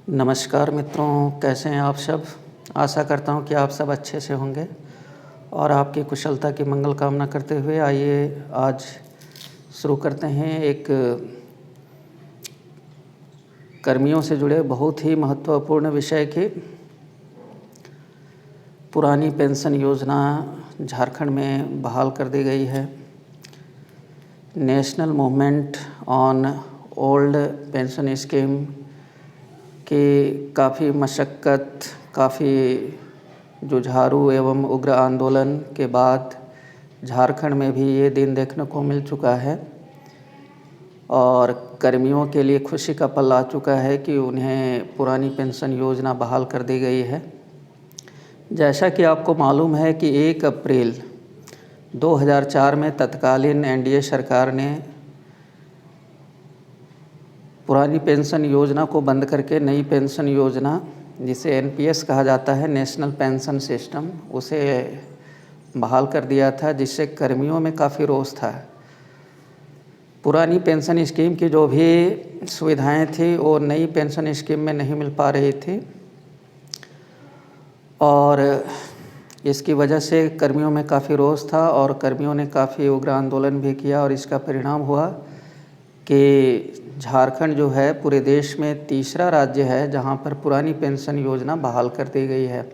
नमस्कार मित्रों, कैसे हैं आप सब। आशा करता हूं कि आप सब अच्छे से होंगे और आपकी कुशलता की मंगल कामना करते हुए आइए आज शुरू करते हैं एक कर्मियों से जुड़े बहुत ही महत्वपूर्ण विषय की। पुरानी पेंशन योजना झारखंड में बहाल कर दी गई है। National movement on old pension scheme कि काफ़ी मशक्क़त, काफ़ी जुझारू एवं उग्र आंदोलन के बाद झारखंड में भी ये दिन देखने को मिल चुका है और कर्मियों के लिए खुशी का पल आ चुका है कि उन्हें पुरानी पेंशन योजना बहाल कर दी गई है। जैसा कि आपको मालूम है कि 1 अप्रैल 2004 में तत्कालीन एनडीए सरकार ने पुरानी पेंशन योजना को बंद करके नई पेंशन योजना, जिसे एनपीएस कहा जाता है, नेशनल पेंशन सिस्टम, उसे बहाल कर दिया था, जिससे कर्मियों में काफ़ी रोष था। पुरानी पेंशन स्कीम की जो भी सुविधाएं थी वो नई पेंशन स्कीम में नहीं मिल पा रही थी और इसकी वजह से कर्मियों में काफ़ी रोष था और कर्मियों ने काफ़ी उग्र आंदोलन भी किया और इसका परिणाम हुआ कि झारखंड जो है पूरे देश में तीसरा राज्य है जहां पर पुरानी पेंशन योजना बहाल कर दी गई है।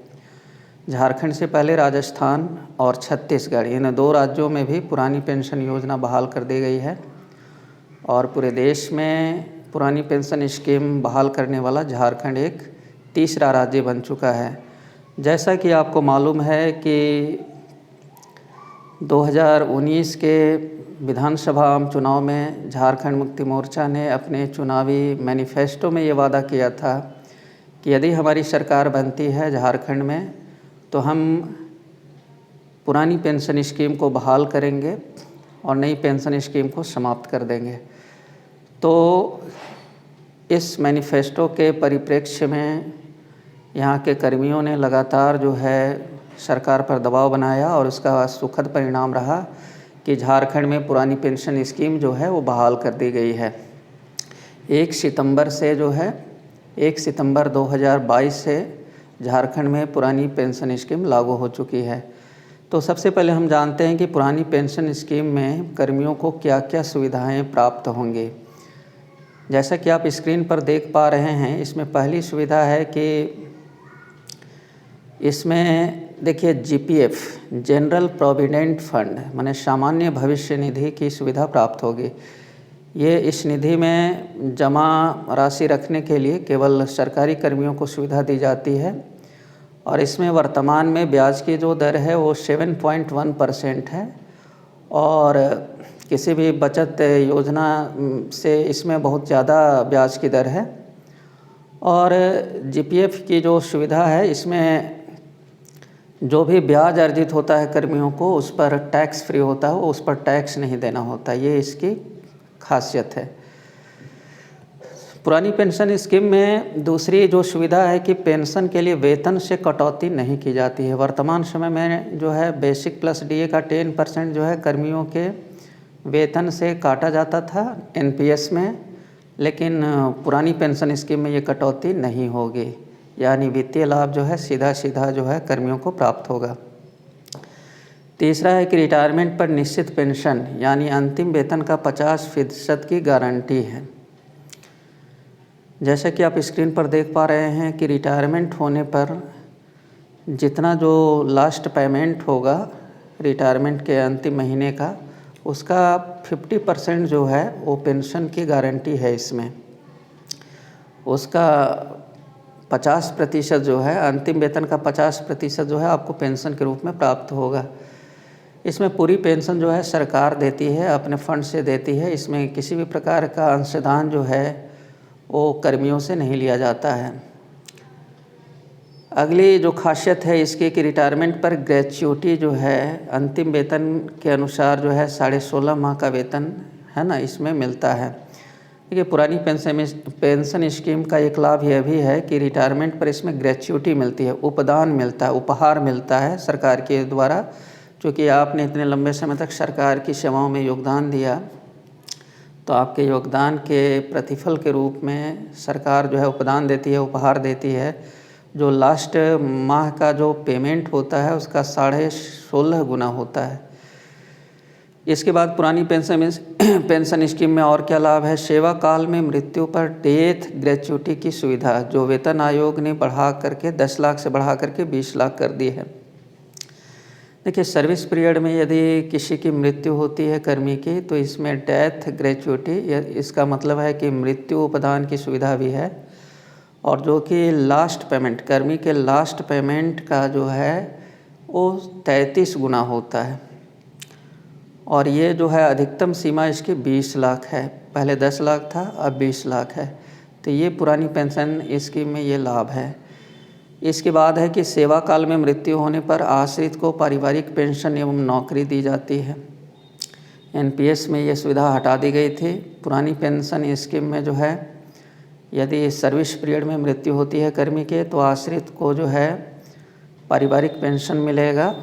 झारखंड से पहले राजस्थान और छत्तीसगढ़, इन 2 राज्यों में भी पुरानी पेंशन योजना बहाल कर दी गई है और पूरे देश में पुरानी पेंशन स्कीम बहाल करने वाला झारखंड एक तीसरा राज्य बन चुका है। जैसा कि आपको मालूम है कि 2019 के विधानसभा आम चुनाव में झारखंड मुक्ति मोर्चा ने अपने चुनावी मैनिफेस्टो में ये वादा किया था कि यदि हमारी सरकार बनती है झारखंड में तो हम पुरानी पेंशन स्कीम को बहाल करेंगे और नई पेंशन स्कीम को समाप्त कर देंगे। तो इस मैनिफेस्टो के परिप्रेक्ष्य में यहाँ के कर्मियों ने लगातार जो है सरकार पर दबाव बनाया और उसका सुखद परिणाम रहा कि झारखंड में पुरानी पेंशन स्कीम जो है वो बहाल कर दी गई है। 1 सितंबर से जो है 1 सितंबर 2022 से झारखंड में पुरानी पेंशन स्कीम लागू हो चुकी है। तो सबसे पहले हम जानते हैं कि पुरानी पेंशन स्कीम में कर्मियों को क्या क्या सुविधाएं प्राप्त होंगी। जैसा कि आप स्क्रीन पर देख पा रहे हैं, इसमें पहली सुविधा है कि इसमें देखिए जीपीएफ, जनरल प्रोविडेंट फंड, माने सामान्य भविष्य निधि की सुविधा प्राप्त होगी। ये इस निधि में जमा राशि रखने के लिए केवल सरकारी कर्मियों को सुविधा दी जाती है और इसमें वर्तमान में ब्याज की जो दर है वो 7.1% है और किसी भी बचत योजना से इसमें बहुत ज़्यादा ब्याज की दर है। और जीपीएफ की जो सुविधा है इसमें जो भी ब्याज अर्जित होता है कर्मियों को उस पर टैक्स फ्री होता है, उस पर टैक्स नहीं देना होता, ये इसकी खासियत है। पुरानी पेंशन स्कीम में दूसरी जो सुविधा है कि पेंशन के लिए वेतन से कटौती नहीं की जाती है। वर्तमान समय में जो है बेसिक प्लस डीए का 10% जो है कर्मियों के वेतन से काटा जाता था एनपीएस में, लेकिन पुरानी पेंशन स्कीम में ये कटौती नहीं होगी, यानी वित्तीय लाभ जो है सीधा सीधा जो है कर्मियों को प्राप्त होगा। तीसरा है कि रिटायरमेंट पर निश्चित पेंशन यानी अंतिम वेतन का 50% की गारंटी है। जैसे कि आप स्क्रीन पर देख पा रहे हैं कि रिटायरमेंट होने पर जितना जो लास्ट पेमेंट होगा रिटायरमेंट के अंतिम महीने का, उसका 50% जो है वो पेंशन की गारंटी है। इसमें उसका 50% जो है, अंतिम वेतन का 50% जो है आपको पेंशन के रूप में प्राप्त होगा। इसमें पूरी पेंशन जो है सरकार देती है, अपने फंड से देती है। इसमें किसी भी प्रकार का अंशदान जो है वो कर्मियों से नहीं लिया जाता है। अगली जो खासियत है इसकी कि रिटायरमेंट पर ग्रेच्युटी जो है अंतिम वेतन के अनुसार जो है 16.5 माह का वेतन है ना, इसमें मिलता है। देखिए पुरानी पेंशन स्कीम का एक लाभ यह भी है कि रिटायरमेंट पर इसमें ग्रेच्युटी मिलती है, उपदान मिलता है, उपहार मिलता है सरकार के द्वारा। क्योंकि आपने इतने लंबे समय तक सरकार की सेवाओं में योगदान दिया तो आपके योगदान के प्रतिफल के रूप में सरकार जो है उपदान देती है, उपहार देती है, जो लास्ट माह का जो पेमेंट होता है उसका 16.5 गुना होता है। इसके बाद पुरानी पेंशन स्कीम में और क्या लाभ है? सेवा काल में मृत्यु पर डेथ ग्रेच्युटी की सुविधा, जो वेतन आयोग ने बढ़ा करके 10 लाख से बढ़ा करके 20 लाख कर दी है। देखिए, सर्विस पीरियड में यदि किसी की मृत्यु होती है कर्मी की, तो इसमें डेथ ग्रेच्युटी, इसका मतलब है कि मृत्यु उपदान की सुविधा भी है, और जो कि लास्ट पेमेंट, कर्मी के लास्ट पेमेंट का जो है वो 33 गुना होता है। और ये जो है अधिकतम सीमा इसकी 20 लाख है, पहले 10 लाख था, अब 20 लाख है। तो ये पुरानी पेंशन स्कीम में ये लाभ है। इसके बाद है कि सेवा काल में मृत्यु होने पर आश्रित को पारिवारिक पेंशन एवं नौकरी दी जाती है। एनपीएस में ये सुविधा हटा दी गई थी। पुरानी पेंशन स्कीम में जो है यदि सर्विस पीरियड में मृत्यु होती है कर्मी के, तो आश्रित को जो है पारिवारिक पेंशन मिलेगा,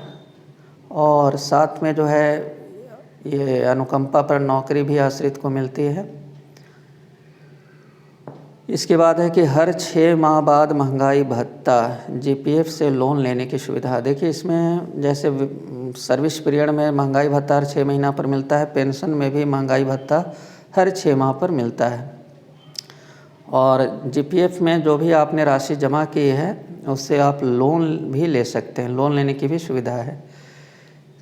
और साथ में जो है ये अनुकंपा पर नौकरी भी आश्रित को मिलती है। इसके बाद है कि हर 6 माह बाद महंगाई भत्ता, जीपीएफ से लोन लेने की सुविधा। देखिए, इसमें जैसे सर्विस पीरियड में महंगाई भत्ता हर 6 महीना पर मिलता है, पेंशन में भी महंगाई भत्ता हर 6 माह पर मिलता है। और जीपीएफ में जो भी आपने राशि जमा की है उससे आप लोन भी ले सकते हैं, लोन लेने की भी सुविधा है।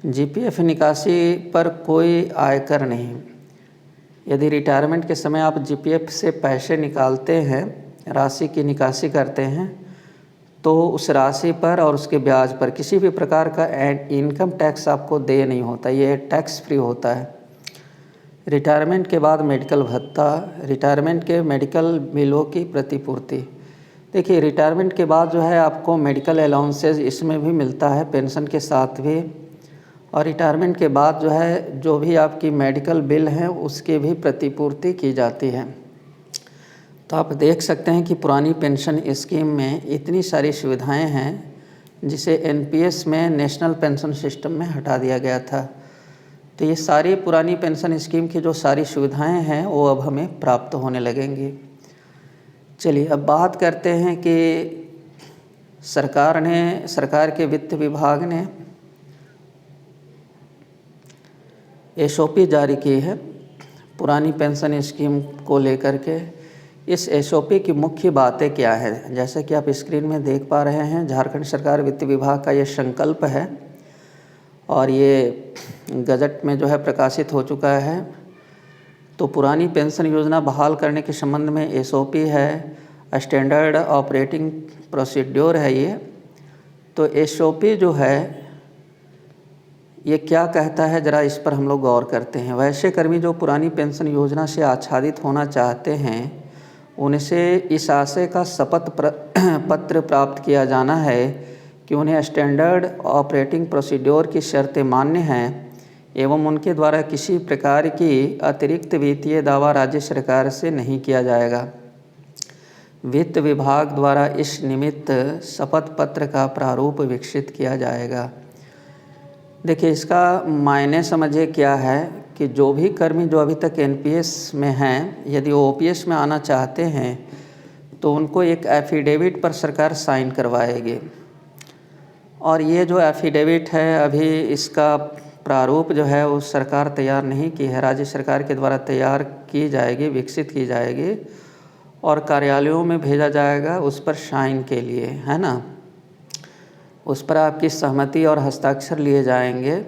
जीपीएफ निकासी पर कोई आयकर नहीं। यदि रिटायरमेंट के समय आप जीपीएफ से पैसे निकालते हैं, राशि की निकासी करते हैं, तो उस राशि पर और उसके ब्याज पर किसी भी प्रकार का इनकम टैक्स आपको दे नहीं होता, ये टैक्स फ्री होता है। रिटायरमेंट के बाद मेडिकल भत्ता, रिटायरमेंट के मेडिकल बिलों की प्रतिपूर्ति। देखिए, रिटायरमेंट के बाद जो है आपको मेडिकल अलाउंसेज इसमें भी मिलता है, पेंशन के साथ भी। और रिटायरमेंट के बाद जो है जो भी आपकी मेडिकल बिल हैं उसकी भी प्रतिपूर्ति की जाती है। तो आप देख सकते हैं कि पुरानी पेंशन स्कीम में इतनी सारी सुविधाएं हैं जिसे एनपीएस में नेशनल पेंशन सिस्टम में हटा दिया गया था। तो ये सारी पुरानी पेंशन स्कीम की जो सारी सुविधाएं हैं वो अब हमें प्राप्त होने लगेंगी। चलिए, अब बात करते हैं कि सरकार के वित्त विभाग ने एसओपी जारी की है पुरानी पेंशन स्कीम को लेकर के। इस एसओपी की मुख्य बातें क्या है? जैसे कि आप स्क्रीन में देख पा रहे हैं, झारखंड सरकार वित्त विभाग का ये संकल्प है और ये गजट में जो है प्रकाशित हो चुका है। तो पुरानी पेंशन योजना बहाल करने के संबंध में एसओपी है, स्टैंडर्ड ऑपरेटिंग प्रोसीड्योर है ये। तो एसओपी जो है ये क्या कहता है, ज़रा इस पर हम लोग गौर करते हैं। वैसे कर्मी जो पुरानी पेंशन योजना से आच्छादित होना चाहते हैं उनसे इस आशय का शपथ पत्र प्राप्त किया जाना है कि उन्हें स्टैंडर्ड ऑपरेटिंग प्रोसीड्योर की शर्तें मान्य हैं एवं उनके द्वारा किसी प्रकार की अतिरिक्त वित्तीय दावा राज्य सरकार से नहीं किया जाएगा। वित्त विभाग द्वारा इस निमित्त शपथ पत्र का प्रारूप विकसित किया जाएगा। देखिए, इसका मायने समझिए क्या है कि जो भी कर्मी जो अभी तक एनपीएस में हैं, यदि वो ओपीएस में आना चाहते हैं तो उनको एक एफिडेविट पर सरकार साइन करवाएगी। और ये जो एफिडेविट है अभी इसका प्रारूप जो है वो सरकार तैयार नहीं की है, राज्य सरकार के द्वारा तैयार की जाएगी, विकसित की जाएगी और कार्यालयों में भेजा जाएगा उस पर साइन के लिए, है ना। उस पर आपकी सहमति और हस्ताक्षर लिए जाएंगे।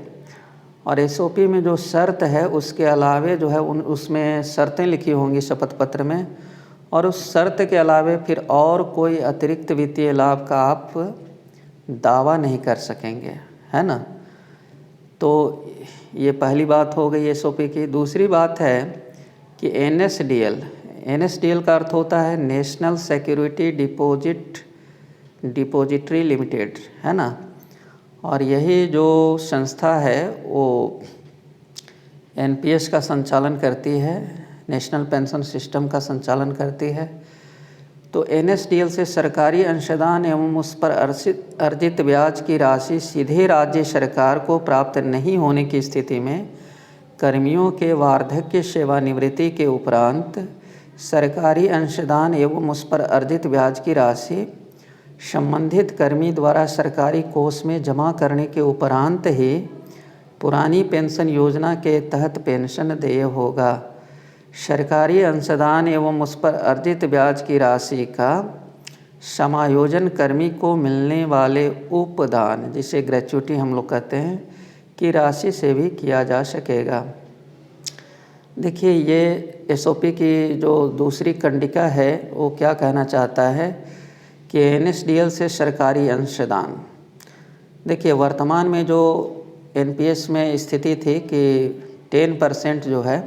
और एसओपी में जो शर्त है उसके अलावे जो है उसमें शर्तें लिखी होंगी शपथ पत्र में, और उस शर्त के अलावे फिर और कोई अतिरिक्त वित्तीय लाभ का आप दावा नहीं कर सकेंगे, है ना। तो ये पहली बात हो गई एसओपी की। दूसरी बात है कि एनएसडीएल का अर्थ होता है नेशनल सिक्योरिटी डिपॉजिटरी लिमिटेड, है ना। और यही जो संस्था है वो एनपीएस का संचालन करती है, नेशनल पेंशन सिस्टम का संचालन करती है। तो एनएसडीएल से सरकारी अंशदान एवं उस पर अर्जित ब्याज की राशि सीधे राज्य सरकार को प्राप्त नहीं होने की स्थिति में कर्मियों के वार्धक्य सेवानिवृत्ति के उपरांत सरकारी अंशदान एवं उस पर अर्जित ब्याज की राशि संबंधित कर्मी द्वारा सरकारी कोष में जमा करने के उपरांत ही पुरानी पेंशन योजना के तहत पेंशन देय होगा। सरकारी अंशदान एवं उस पर अर्जित ब्याज की राशि का समायोजन कर्मी को मिलने वाले उपदान, जिसे ग्रेच्युटी हम लोग कहते हैं, की राशि से भी किया जा सकेगा। देखिए, ये एसओपी की जो दूसरी कंडिका है वो क्या कहना चाहता है कि एनएसडीएल से सरकारी अंशदान। देखिए, वर्तमान में जो एनपीएस में स्थिति थी कि 10% जो है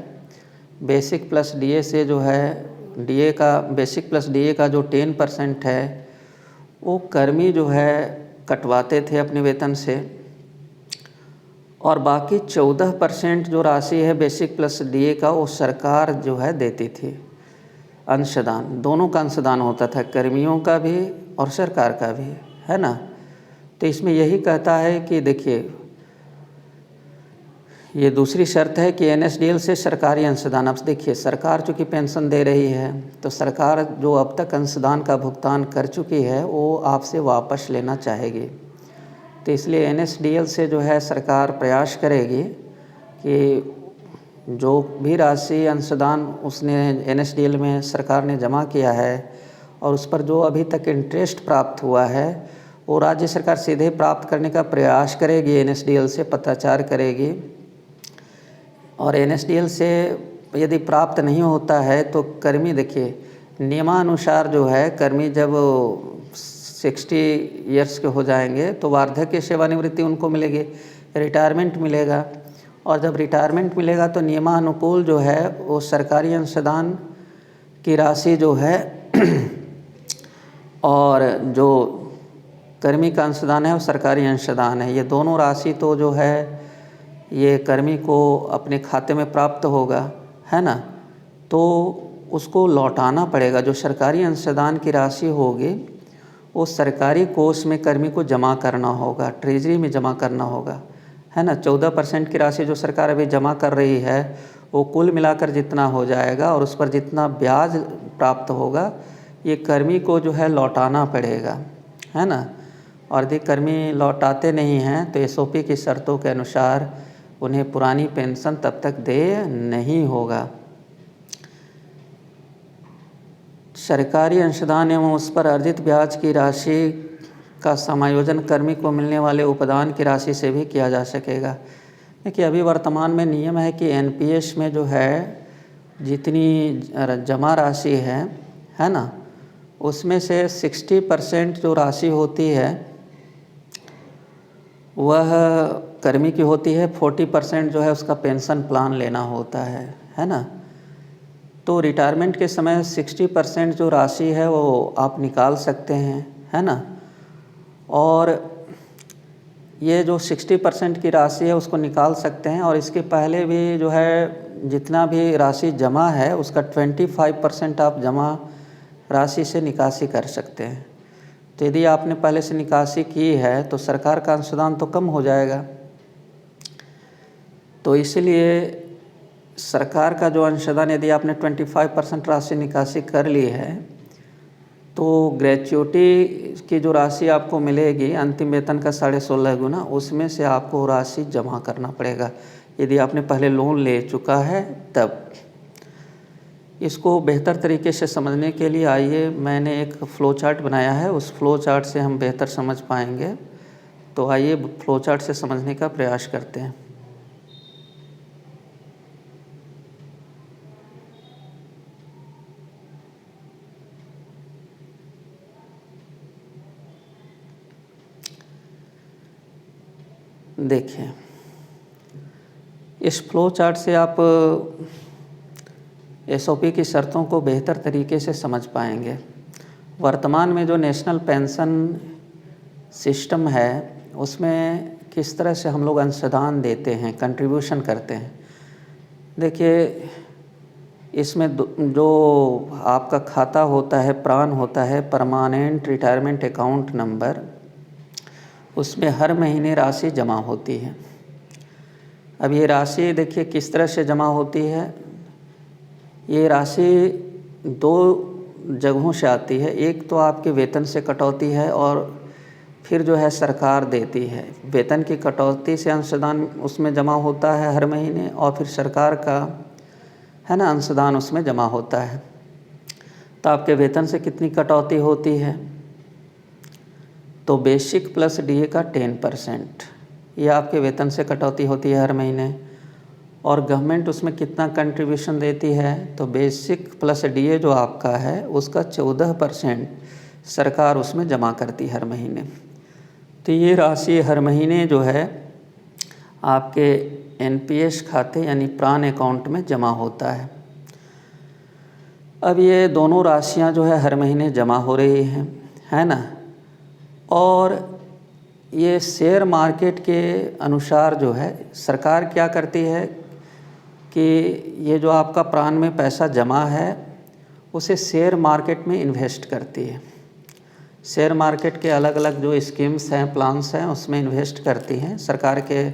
बेसिक प्लस डीए से जो है डीए का बेसिक प्लस डीए का जो 10% है वो कर्मी जो है कटवाते थे अपने वेतन से, और बाकी 14% जो राशि है बेसिक प्लस डीए का वो सरकार जो है देती थी। अंशदान, दोनों का अंशदान होता था, कर्मियों का भी और सरकार का भी, है ना। तो इसमें यही कहता है कि देखिए, ये दूसरी शर्त है कि एनएसडीएल से सरकारी अंशदान। अब देखिए, सरकार चूँकि पेंशन दे रही है तो सरकार जो अब तक अंशदान का भुगतान कर चुकी है वो आपसे वापस लेना चाहेगी। तो इसलिए एनएसडीएल से जो है सरकार प्रयास करेगी कि जो भी राशि अंशदान उसने एनएसडीएल में सरकार ने जमा किया है और उस पर जो अभी तक इंटरेस्ट प्राप्त हुआ है वो राज्य सरकार सीधे प्राप्त करने का प्रयास करेगी, एनएसडीएल से पत्राचार करेगी। और एनएसडीएल से यदि प्राप्त नहीं होता है तो कर्मी, देखिए नियमानुसार जो है कर्मी जब 60 ईयर्स के हो जाएंगे तो वार्धक्य सेवानिवृत्ति उनको मिलेगी, रिटायरमेंट मिलेगा, और जब रिटायरमेंट मिलेगा तो नियमानुकूल जो है वो सरकारी अंशदान की राशि जो है और जो कर्मी का अंशदान है वो सरकारी अंशदान है, ये दोनों राशि तो जो है ये कर्मी को अपने खाते में प्राप्त होगा, है ना। तो उसको लौटाना पड़ेगा। जो सरकारी अंशदान की राशि होगी वो सरकारी कोष में कर्मी को जमा करना होगा, ट्रेजरी में जमा करना होगा, है ना। 14% की राशि जो सरकार अभी जमा कर रही है वो कुल मिलाकर जितना हो जाएगा और उस पर जितना ब्याज प्राप्त होगा ये कर्मी को जो है लौटाना पड़ेगा, है ना। और यदि कर्मी लौटाते नहीं हैं तो एसओपी की शर्तों के अनुसार उन्हें पुरानी पेंशन तब तक देय नहीं होगा। सरकारी अंशदान एवं उस पर अर्जित ब्याज की राशि का समायोजन कर्मी को मिलने वाले उपदान की राशि से भी किया जा सकेगा। देखिए, अभी वर्तमान में नियम है कि एनपीएस में जो है जितनी जमा राशि है ना, उसमें से 60% जो राशि होती है वह कर्मी की होती है, 40% जो है उसका पेंशन प्लान लेना होता है ना। तो रिटायरमेंट के समय 60% जो राशि है वो आप निकाल सकते हैं, है ना। और ये जो 60% की राशि है उसको निकाल सकते हैं, और इसके पहले भी जो है जितना भी राशि जमा है उसका 25% आप जमा राशि से निकासी कर सकते हैं। तो यदि आपने पहले से निकासी की है तो सरकार का अंशदान तो कम हो जाएगा। तो इसलिए सरकार का जो अंशदान, यदि आपने 25% राशि निकासी कर ली है तो ग्रेच्युटी की जो राशि आपको मिलेगी अंतिम वेतन का 16.5 गुना, उसमें से आपको राशि जमा करना पड़ेगा यदि आपने पहले लोन ले चुका है तब। इसको बेहतर तरीके से समझने के लिए आइए मैंने एक फ़्लो चार्ट बनाया है, उस फ़्लो चार्ट से हम बेहतर समझ पाएंगे। तो आइए फ़्लो चार्ट से समझने का प्रयास करते हैं। देखिए, इस फ़्लो चार्ट से आप एसओपी की शर्तों को बेहतर तरीके से समझ पाएंगे। वर्तमान में जो नेशनल पेंशन सिस्टम है उसमें किस तरह से हम लोग अंशदान देते हैं, कंट्रीब्यूशन करते हैं। देखिए, इसमें जो आपका खाता होता है, प्रान होता है, परमानेंट रिटायरमेंट अकाउंट नंबर, उसमें हर महीने राशि जमा होती है। अब ये राशि देखिए किस तरह से जमा होती है। ये राशि दो जगहों से आती है। एक तो आपके वेतन से कटौती है और फिर जो है सरकार देती है। वेतन की कटौती से अंशदान उसमें जमा होता है हर महीने, और फिर सरकार का है ना अंशदान उसमें जमा होता है। तो आपके वेतन से कितनी कटौती होती है, तो बेसिक प्लस डीए का 10%, ये आपके वेतन से कटौती होती है हर महीने। और गवर्नमेंट उसमें कितना कंट्रीब्यूशन देती है, तो बेसिक प्लस डीए जो आपका है उसका 14% सरकार उसमें जमा करती है हर महीने। तो ये राशि हर महीने जो है आपके एनपीएस खाते यानी प्राण अकाउंट में जमा होता है। अब ये दोनों राशियां जो है हर महीने जमा हो रही हैं, है ना। और ये शेयर मार्केट के अनुसार जो है सरकार क्या करती है कि ये जो आपका प्राण में पैसा जमा है उसे शेयर मार्केट में इन्वेस्ट करती है। शेयर मार्केट के अलग अलग जो स्कीम्स हैं, प्लान्स हैं, उसमें इन्वेस्ट करती हैं। सरकार के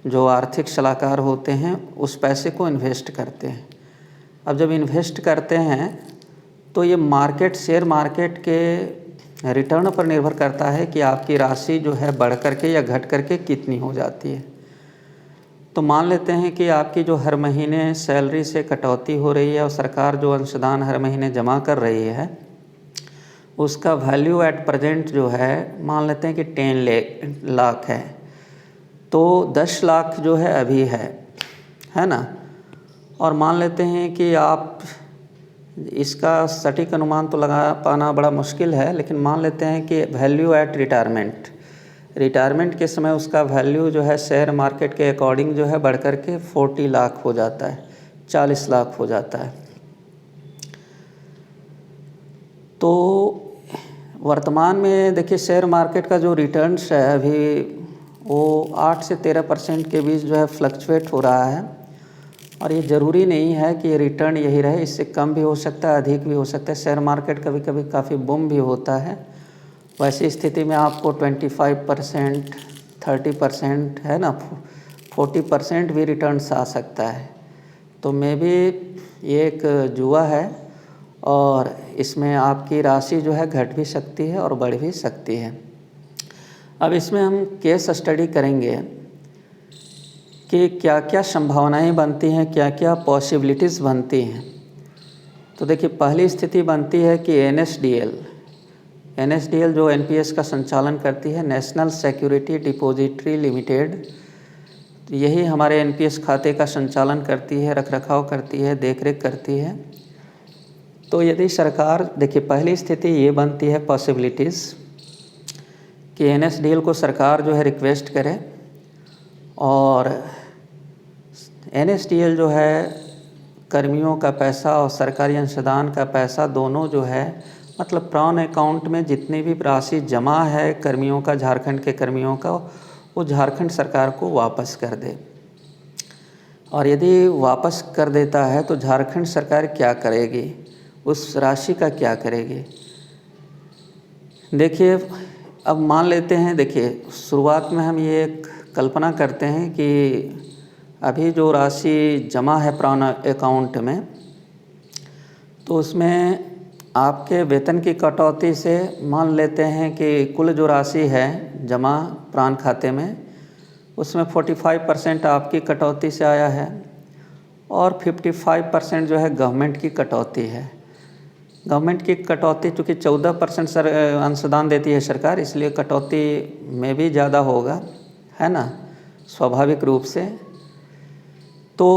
जो आर्थिक सलाहकार होते हैं उस पैसे को इन्वेस्ट करते हैं। अब जब इन्वेस्ट करते हैं तो ये मार्केट, शेयर मार्केट के रिटर्न पर निर्भर करता है कि आपकी राशि जो है बढ़ करके या घट करके कितनी हो जाती है। तो मान लेते हैं कि आपकी जो हर महीने सैलरी से कटौती हो रही है और सरकार जो अंशदान हर महीने जमा कर रही है उसका वैल्यू एट प्रेजेंट जो है मान लेते हैं कि 10 लाख है। तो 10 लाख जो है अभी है ना। और मान लेते हैं कि आप, इसका सटीक अनुमान तो लगा पाना बड़ा मुश्किल है, लेकिन मान लेते हैं कि वैल्यू एट रिटायरमेंट के समय उसका वैल्यू जो है शेयर मार्केट के अकॉर्डिंग जो है बढ़ कर के 40 लाख हो जाता है, 40 लाख हो जाता है। तो वर्तमान में देखिए शेयर मार्केट का जो रिटर्न्स है अभी वो 8 से 13% के बीच जो है फ्लक्चुएट हो रहा है। और ये ज़रूरी नहीं है कि ये रिटर्न यही रहे, इससे कम भी हो सकता है, अधिक भी हो सकता है। शेयर मार्केट कभी कभी काफ़ी बूम भी होता है। वैसी स्थिति में आपको 25%, 30% है ना, 40% भी रिटर्न्स आ सकता है। तो मे बी ये एक जुआ है और इसमें आपकी राशि जो है घट भी सकती है और बढ़ भी सकती है। अब इसमें हम केस स्टडी करेंगे कि क्या क्या संभावनाएं बनती हैं, क्या क्या पॉसिबिलिटीज़ बनती हैं। तो देखिए पहली स्थिति बनती है कि एनएसडीएल जो एनपीएस का संचालन करती है, नेशनल सिक्योरिटी डिपॉजिटरी लिमिटेड, यही हमारे एनपीएस खाते का संचालन करती है, रखरखाव करती है, देखरेख करती है। तो यदि सरकार, देखिए पहली स्थिति ये बनती है पॉसिबिलिटीज़ कि एनएसडीएल को सरकार जो है रिक्वेस्ट करे और एनएसडीएल जो है कर्मियों का पैसा और सरकारी अंशदान का पैसा दोनों जो है, मतलब प्राण अकाउंट में जितनी भी राशि जमा है कर्मियों का, झारखंड के कर्मियों का, वो झारखंड सरकार को वापस कर दे। और यदि वापस कर देता है तो झारखंड सरकार क्या करेगी, उस राशि का क्या करेगी। देखिए अब मान लेते हैं, देखिए शुरुआत में हम ये एक कल्पना करते हैं कि अभी जो राशि जमा है प्राण अकाउंट में, तो उसमें आपके वेतन की कटौती से मान लेते हैं कि कुल जो राशि है जमा प्राण खाते में उसमें 45% आपकी कटौती से आया है और 55% जो है गवर्नमेंट की कटौती है। गवर्नमेंट की कटौती चूँकि 14% अंशदान देती है सरकार, इसलिए कटौती में भी ज़्यादा होगा, है ना, स्वाभाविक रूप से। तो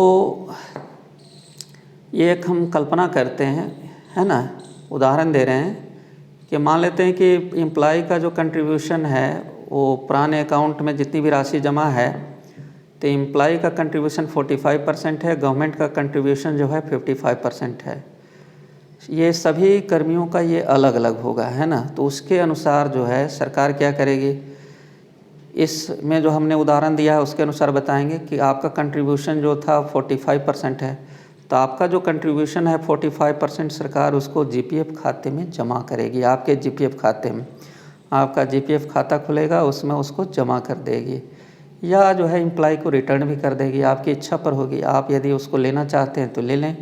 ये एक हम कल्पना करते हैं, है ना, उदाहरण दे रहे हैं कि मान लेते हैं कि एम्प्लॉय का जो कंट्रीब्यूशन है वो प्राण अकाउंट में जितनी भी राशि जमा है तो एम्प्लॉय का कंट्रीब्यूशन 45% है, गवर्नमेंट का कंट्रीब्यूशन जो है 55% है। ये सभी कर्मियों का ये अलग अलग होगा, है ना। तो उसके अनुसार जो है सरकार क्या करेगी, इसमें जो हमने उदाहरण दिया है उसके अनुसार बताएंगे कि आपका कंट्रीब्यूशन जो था 45% है, तो आपका जो कंट्रीब्यूशन है 45% सरकार उसको जीपीएफ खाते में जमा करेगी। आपके जीपीएफ खाते में आपका जीपीएफ खाता खुलेगा, उसमें उसको जमा कर देगी। या जो है एम्प्लॉय को रिटर्न भी कर देगी, आपकी इच्छा पर होगी। आप यदि उसको लेना चाहते हैं तो ले लें,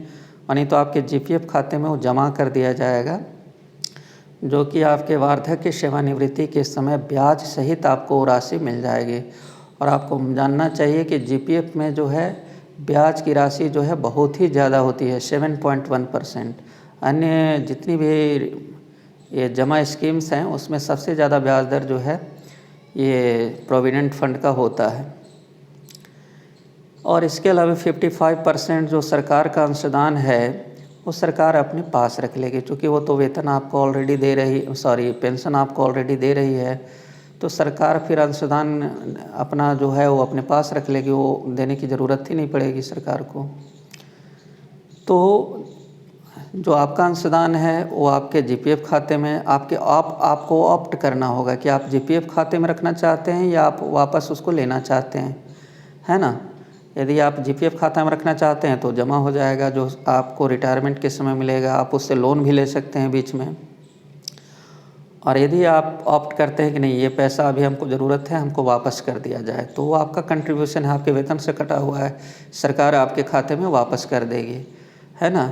और नहीं तो आपके जीपीएफ खाते में वो जमा कर दिया जाएगा, जो कि आपके वार्धक्य सेवानिवृत्ति के समय ब्याज सहित आपको वो राशि मिल जाएगी। और आपको जानना चाहिए कि जीपीएफ में जो है ब्याज की राशि जो है बहुत ही ज़्यादा होती है, 7.1%। अन्य जितनी भी ये जमा स्कीम्स हैं उसमें सबसे ज़्यादा ब्याज दर जो है ये प्रोविडेंट फंड का होता है। और इसके अलावा 55% जो सरकार का अंशदान है वो सरकार अपने पास रख लेगी, क्योंकि वो तो वेतन आपको ऑलरेडी दे रही, पेंशन आपको ऑलरेडी दे रही है, तो सरकार फिर अंशदान अपना जो है वो अपने पास रख लेगी, वो देने की ज़रूरत ही नहीं पड़ेगी सरकार को। तो जो आपका अंशदान है वो आपके जीपीएफ खाते में आपको ऑप्ट करना होगा कि आप जीपीएफ खाते में रखना चाहते हैं या आप वापस उसको लेना चाहते हैं, है ना। यदि आप जीपीएफ खाता में रखना चाहते हैं तो जमा हो जाएगा, जो आपको रिटायरमेंट के समय मिलेगा, आप उससे लोन भी ले सकते हैं बीच में। और यदि आप ऑप्ट करते हैं कि नहीं, ये पैसा अभी हमको ज़रूरत है, हमको वापस कर दिया जाए, तो वो आपका कंट्रीब्यूशन है, आपके वेतन से कटा हुआ है, सरकार आपके खाते में वापस कर देगी, है ना।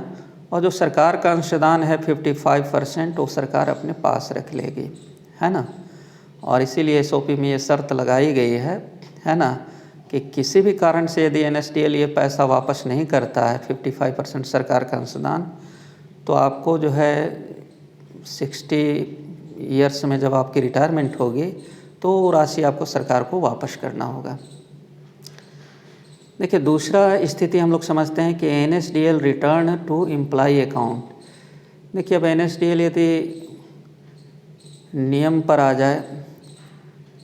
और जो सरकार का अंशदान है 55%, वो सरकार अपने पास रख लेगी, है ना। और इसीलिए एसओपी में ये शर्त लगाई गई है ना, कि किसी भी कारण से यदि एनएसडीएल ये पैसा वापस नहीं करता है 55% सरकार का अंशदान, तो आपको जो है 60 ईयर्स में जब आपकी रिटायरमेंट होगी तो वो राशि आपको सरकार को वापस करना होगा। देखिए, दूसरा स्थिति हम लोग समझते हैं कि NSDL return to employ account. देखिए, अब एनएसडीएल यदि नियम पर आ जाए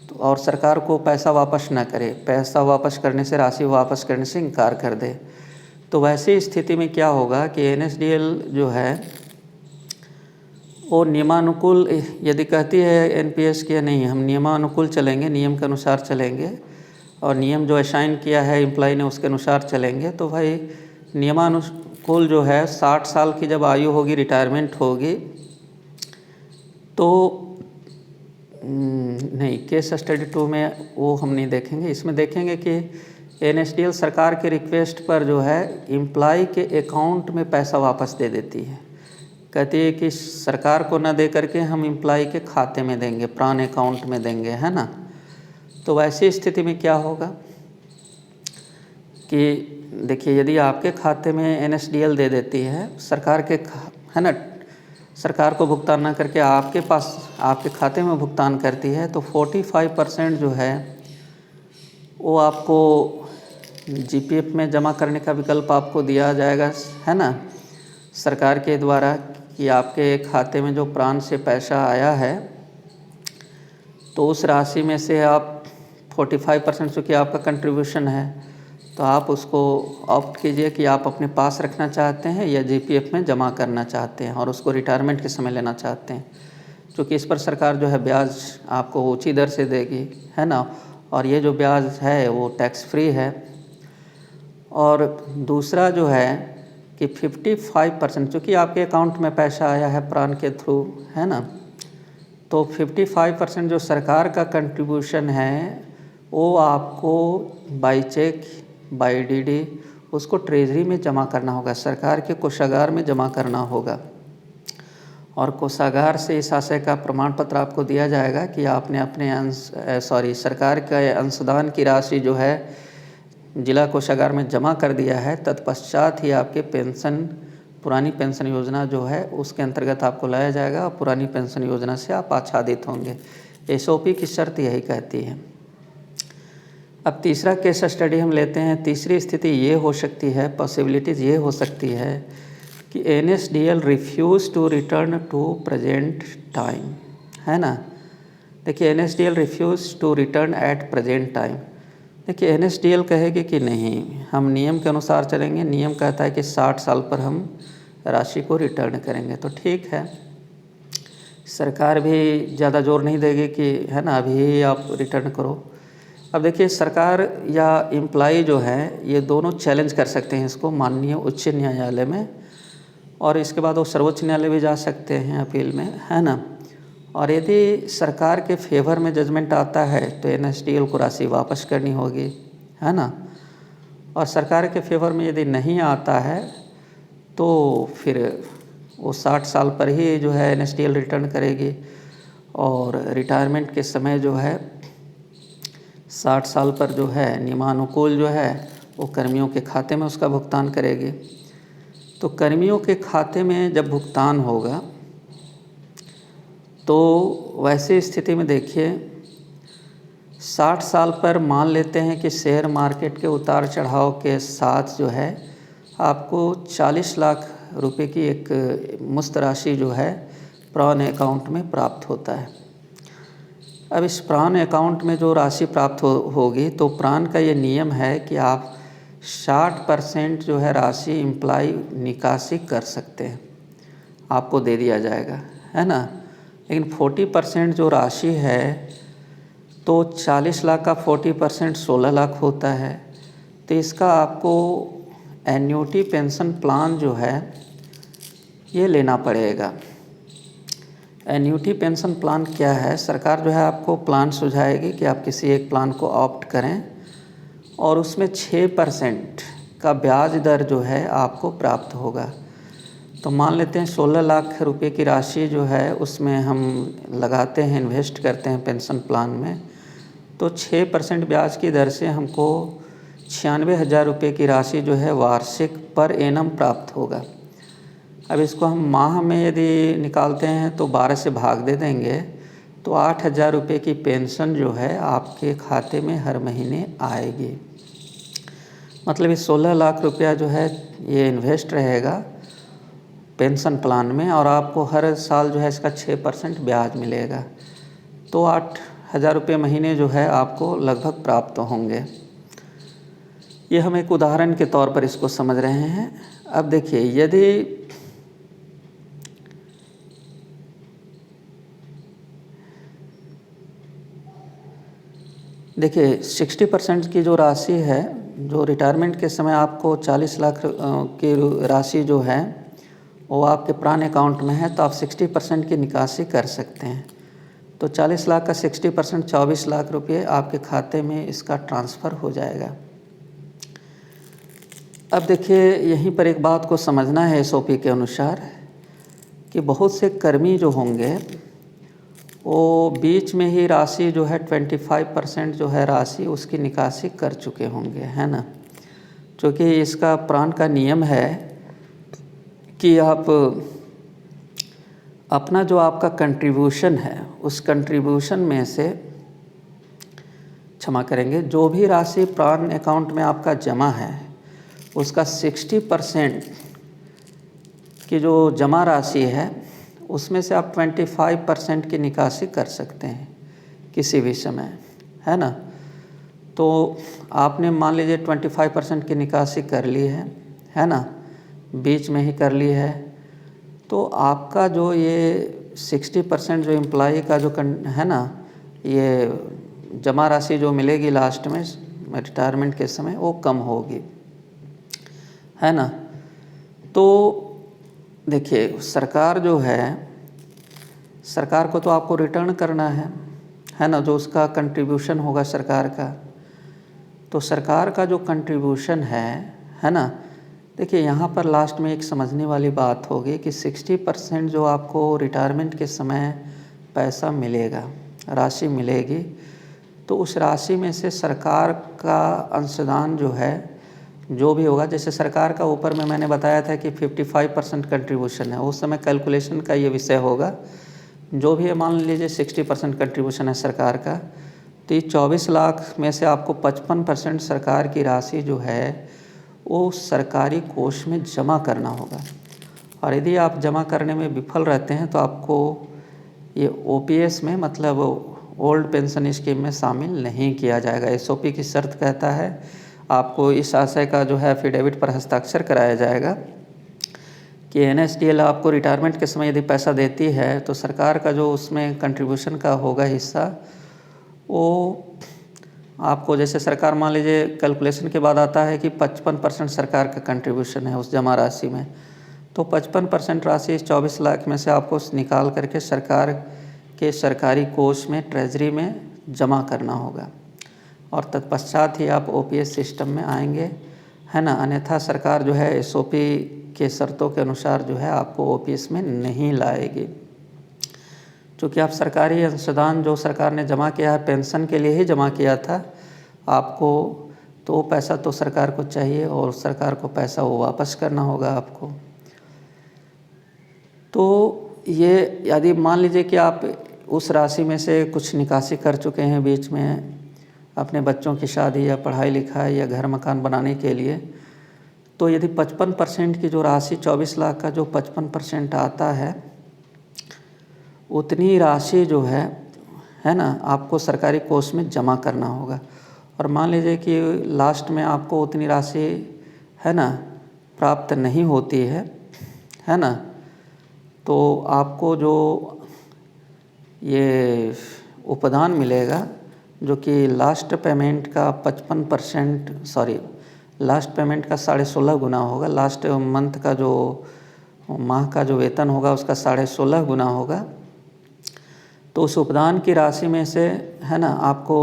तो और सरकार को पैसा वापस ना करे, पैसा वापस करने से, राशि वापस करने से इनकार कर दे, तो वैसी स्थिति में क्या होगा कि एनएसडीएल जो है वो नियमानुकूल यदि कहती है एनपीएस के नहीं, हम नियमानुकूल चलेंगे, नियम के अनुसार चलेंगे, और नियम जो असाइन किया है एम्प्लॉय ने उसके अनुसार चलेंगे, तो भाई नियमानुकूल जो है 60 साल की जब आयु होगी, रिटायरमेंट होगी, तो नहीं, केस स्टडी 2 में वो हम नहीं देखेंगे। इसमें देखेंगे कि एनएसडीएल सरकार के रिक्वेस्ट पर जो है एम्प्लॉय के अकाउंट में पैसा वापस दे देती है, कहती है कि सरकार को न दे करके हम एम्प्लॉय के खाते में देंगे, प्राण अकाउंट में देंगे, है ना। तो वैसी स्थिति में क्या होगा कि देखिए, यदि आपके खाते में एनएसडीएल दे देती है सरकार के, है ना, सरकार को भुगतान ना करके आपके पास, आपके खाते में भुगतान करती है, तो 45% जो है वो आपको जीपीएफ में जमा करने का विकल्प आपको दिया जाएगा, है ना, सरकार के द्वारा, कि आपके खाते में जो प्राण से पैसा आया है तो उस राशि में से आप 45% चूँकि आपका कंट्रीब्यूशन है, तो आप उसको ऑप्ट कीजिए कि आप अपने पास रखना चाहते हैं या जीपीएफ में जमा करना चाहते हैं और उसको रिटायरमेंट के समय लेना चाहते हैं, क्योंकि इस पर सरकार जो है ब्याज आपको ऊंची दर से देगी, है ना, और ये जो ब्याज है वो टैक्स फ्री है। और दूसरा जो है कि 55%, चूँकि आपके अकाउंट में पैसा आया है प्राण के थ्रू, है ना, तो 55% जो सरकार का कंट्रीब्यूशन है वो आपको बाई चेक, बाई डीडी उसको ट्रेजरी में जमा करना होगा, सरकार के कोषागार में जमा करना होगा, और कोषागार से इस आशय का प्रमाण पत्र आपको दिया जाएगा कि आपने अपने सरकार के अंशदान की राशि जो है जिला कोषागार में जमा कर दिया है। तत्पश्चात ही आपके पेंशन, पुरानी पेंशन योजना जो है उसके अंतर्गत आपको लाया जाएगा और पुरानी पेंशन योजना से आप आच्छादित होंगे। एसओपी की शर्त यही कहती है। अब तीसरा केस स्टडी हम लेते हैं। तीसरी स्थिति ये हो सकती है, पॉसिबिलिटीज़ ये हो सकती है कि NSDL refuse to return to present time, है ना। देखिए, NSDL refuse to return at present time. देखिए, एनएसडीएल कहेगी कि नहीं, हम नियम के अनुसार चलेंगे, नियम कहता है कि 60 साल पर हम राशि को रिटर्न करेंगे, तो ठीक है, सरकार भी ज़्यादा जोर नहीं देगी कि, है ना, अभी आप रिटर्न करो। अब देखिए, सरकार या एम्प्लॉय जो है ये दोनों चैलेंज कर सकते हैं इसको माननीय उच्च न्यायालय में, और इसके बाद वो सर्वोच्च न्यायालय भी जा सकते हैं अपील में, है ना। और यदि सरकार के फेवर में जजमेंट आता है तो NSDL को राशि वापस करनी होगी, है ना। और सरकार के फेवर में यदि नहीं आता है तो फिर वो 60 साल पर ही जो है NSDL रिटर्न करेगी, और रिटायरमेंट के समय जो है 60 साल पर जो है नियमानुकूल जो है वो कर्मियों के खाते में उसका भुगतान करेगी। तो कर्मियों के खाते में जब भुगतान होगा तो वैसी स्थिति में देखिए 60 साल पर मान लेते हैं कि शेयर मार्केट के उतार चढ़ाव के साथ जो है आपको 40 लाख रुपए की एक मुफ्त राशि जो है प्राण अकाउंट में प्राप्त होता है। अब इस प्राण अकाउंट में जो राशि प्राप्त होगी तो प्राण का ये नियम है कि आप 60% जो है राशि एम्प्लॉय निकासी कर सकते हैं, आपको दे दिया जाएगा, है ना। लेकिन 40% जो राशि है तो 40 लाख का 40% 16 लाख होता है। तो इसका आपको एन्युटी पेंशन प्लान जो है ये लेना पड़ेगा। एन्युटी पेंशन प्लान क्या है? सरकार जो है आपको प्लान सुझाएगी कि आप किसी एक प्लान को ऑप्ट करें और उसमें 6% का ब्याज दर जो है आपको प्राप्त होगा। तो मान लेते हैं 16 लाख रुपए की राशि जो है उसमें हम लगाते हैं, इन्वेस्ट करते हैं पेंशन प्लान में, तो 6% ब्याज की दर से हमको 96,000 रुपये की राशि जो है वार्षिक पर एनम प्राप्त होगा। अब इसको हम माह में यदि निकालते हैं तो 12 से भाग दे देंगे तो 8,000 रुपये की पेंशन जो है आपके खाते में हर महीने आएगी। मतलब ये 16 लाख रुपया जो है ये इन्वेस्ट रहेगा पेंशन प्लान में और आपको हर साल जो है इसका 6% ब्याज मिलेगा। तो 8,000 रुपये महीने जो है आपको लगभग प्राप्त होंगे। ये हम एक उदाहरण के तौर पर इसको समझ रहे हैं। अब देखिए यदि देखिए 60% की जो राशि है, जो रिटायरमेंट के समय आपको 40 लाख की राशि जो है वो आपके प्राण अकाउंट में है, तो आप 60% की निकासी कर सकते हैं। तो 40 लाख का 60% 24 लाख रुपये आपके खाते में इसका ट्रांसफ़र हो जाएगा। अब देखिए यहीं पर एक बात को समझना है SOP के अनुसार कि बहुत से कर्मी जो होंगे वो बीच में ही राशि जो है 25% जो है राशि उसकी निकासी कर चुके होंगे, है ना। क्योंकि इसका प्राण का नियम है कि आप अपना जो आपका कंट्रीब्यूशन है उस कंट्रीब्यूशन में से क्षमा करेंगे जो भी राशि प्राण अकाउंट में आपका जमा है उसका 60% की जो जमा राशि है उसमें से आप 25% की निकासी कर सकते हैं किसी भी समय, है ना। तो आपने मान लीजिए 25% की निकासी कर ली है ना, बीच में ही कर ली है, तो आपका जो ये 60% जो एम्प्लॉई का जो है ना ये जमा राशि जो मिलेगी लास्ट में रिटायरमेंट के समय वो कम होगी, है ना। तो देखिए सरकार जो है, सरकार को तो आपको रिटर्न करना है ना, जो उसका कंट्रीब्यूशन होगा सरकार का। तो सरकार का जो कंट्रीब्यूशन है ना, देखिए यहाँ पर लास्ट में एक समझने वाली बात होगी कि 60% जो आपको रिटायरमेंट के समय पैसा मिलेगा, राशि मिलेगी, तो उस राशि में से सरकार का अंशदान जो है जो भी होगा, जैसे सरकार का ऊपर में मैंने बताया था कि 55% कंट्रीब्यूशन है, उस समय कैलकुलेशन का ये विषय होगा। जो भी मान लीजिए 60% कंट्रीब्यूशन है सरकार का, तो ये 24 लाख में से आपको 55% सरकार की राशि जो है वो सरकारी कोष में जमा करना होगा। और यदि आप जमा करने में विफल रहते हैं तो आपको ये OPS में मतलब ओल्ड पेंशन स्कीम में शामिल नहीं किया जाएगा। SOP की शर्त कहता है आपको इस आशय का जो है एफिडेविट पर हस्ताक्षर कराया जाएगा कि NSDL आपको रिटायरमेंट के समय यदि पैसा देती है तो सरकार का जो उसमें कंट्रीब्यूशन का होगा हिस्सा, वो आपको, जैसे सरकार मान लीजिए कैलकुलेशन के बाद आता है कि 55% सरकार का कंट्रीब्यूशन है उस जमा राशि में, तो 55% राशि इस 24 लाख में से आपको निकाल करके सरकार के सरकारी कोष में ट्रेजरी में जमा करना होगा और तत्पश्चात ही आप ओपीएस सिस्टम में आएंगे, है ना। अन्यथा सरकार जो है एसओपी के शर्तों के अनुसार जो है आपको ओपीएस में नहीं लाएगी। चूँकि आप सरकारी अंशदान जो सरकार ने जमा किया है पेंशन के लिए ही जमा किया था आपको, तो वो पैसा तो सरकार को चाहिए और सरकार को पैसा वो वापस करना होगा आपको। तो ये यदि मान लीजिए कि आप उस राशि में से कुछ निकासी कर चुके हैं बीच में अपने बच्चों की शादी या पढ़ाई लिखाई या घर मकान बनाने के लिए, तो यदि 55% की जो राशि 24 लाख का जो 55% आता है उतनी राशि जो है ना आपको सरकारी कोष में जमा करना होगा। और मान लीजिए कि लास्ट में आपको उतनी राशि है ना प्राप्त नहीं होती है ना, तो आपको जो ये उपदान मिलेगा जो कि लास्ट पेमेंट का 55% लास्ट पेमेंट का 16.5 गुना होगा, लास्ट मंथ का जो माह का जो वेतन होगा उसका 16.5 गुना होगा। तो उस उपदान की राशि में से है ना आपको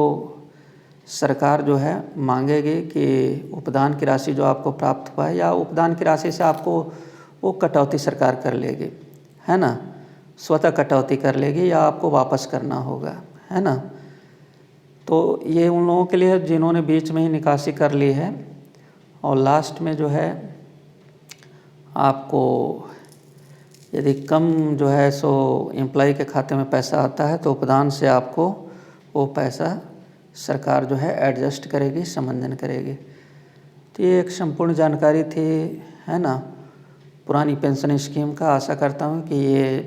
सरकार जो है मांगेगी कि उपदान की राशि जो आपको प्राप्त हुआ है या उपदान की राशि से आपको वो कटौती सरकार कर लेगी, है ना, स्वतः कटौती कर लेगी या आपको वापस करना होगा, है ना। तो ये उन लोगों के लिए जिन्होंने बीच में ही निकासी कर ली है और लास्ट में जो है आपको यदि कम जो है सो एम्प्लॉय के खाते में पैसा आता है तो उपदान से आपको वो पैसा सरकार जो है एडजस्ट करेगी, समंजन करेगी। तो ये एक संपूर्ण जानकारी थी, है ना, पुरानी पेंशन स्कीम का। आशा करता हूँ कि ये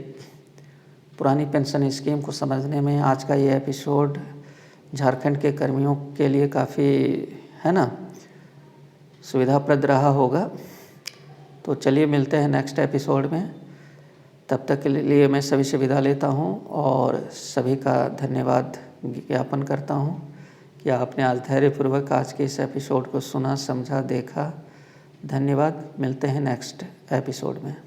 पुरानी पेंशन स्कीम को समझने में आज का ये एपिसोड झारखंड के कर्मियों के लिए काफ़ी है ना सुविधाप्रद रहा होगा। तो चलिए मिलते हैं नेक्स्ट एपिसोड में, तब तक के लिए मैं सभी से विदा लेता हूँ और सभी का धन्यवाद ज्ञापन करता हूँ कि आपने आज धैर्यपूर्वक आज के इस एपिसोड को सुना, समझा, देखा। धन्यवाद। मिलते हैं नेक्स्ट एपिसोड में।